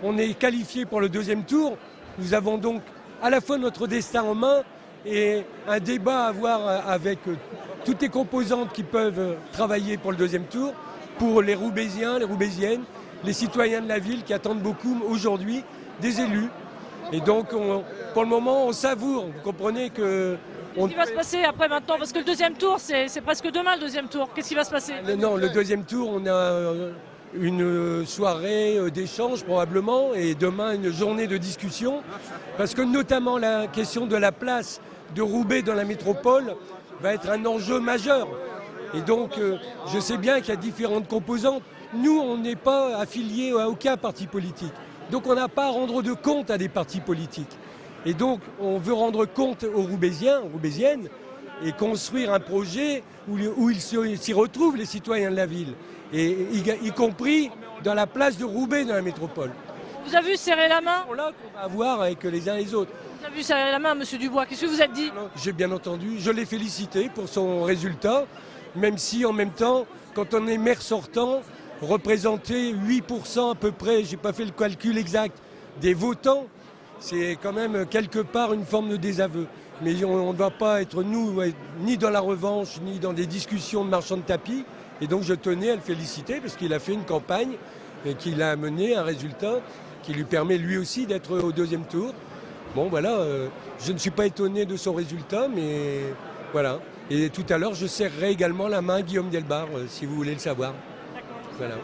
on est qualifié pour le deuxième tour. Nous avons donc à la fois notre destin en main et un débat à avoir avec toutes les composantes qui peuvent travailler pour le deuxième tour, pour les Roubaisiens, les Roubaisiennes, les citoyens de la ville qui attendent beaucoup aujourd'hui des élus. Et donc, pour le moment, on savoure. Vous comprenez que... Qu'est-ce qui va se passer après maintenant? Parce que le deuxième tour, c'est presque demain le deuxième tour. Qu'est-ce qui va se passer? Non, le deuxième tour, on a une soirée d'échange probablement et demain une journée de discussion. Parce que notamment la question de la place de Roubaix dans la métropole va être un enjeu majeur. Et donc, je sais bien qu'il y a différentes composantes. Nous, on n'est pas affiliés à aucun parti politique. Donc, on n'a pas à rendre de compte à des partis politiques. Et donc, on veut rendre compte aux Roubaisiens, aux Roubaisiennes, et construire un projet où ils s'y retrouvent, les citoyens de la ville, et y compris dans la place de Roubaix dans la métropole. Vous avez vu serrer la main? C'est là qu'on va avoir avec les uns et les autres. Vous avez vu serrer la main, monsieur Dubois? Qu'est-ce que vous êtes dit? J'ai bien entendu, je l'ai félicité pour son résultat, même si en même temps, quand on est maire sortant, représenter 8% à peu près, j'ai pas fait le calcul exact, des votants, c'est quand même quelque part une forme de désaveu. Mais on ne va pas être, nous, ni dans la revanche, ni dans des discussions de marchands de tapis. Et donc je tenais à le féliciter parce qu'il a fait une campagne et qu'il a amené un résultat qui lui permet lui aussi d'être au deuxième tour. Bon voilà, je ne suis pas étonné de son résultat, mais voilà. Et tout à l'heure, je serrerai également la main à Guillaume Delbarre, si vous voulez le savoir. Voilà.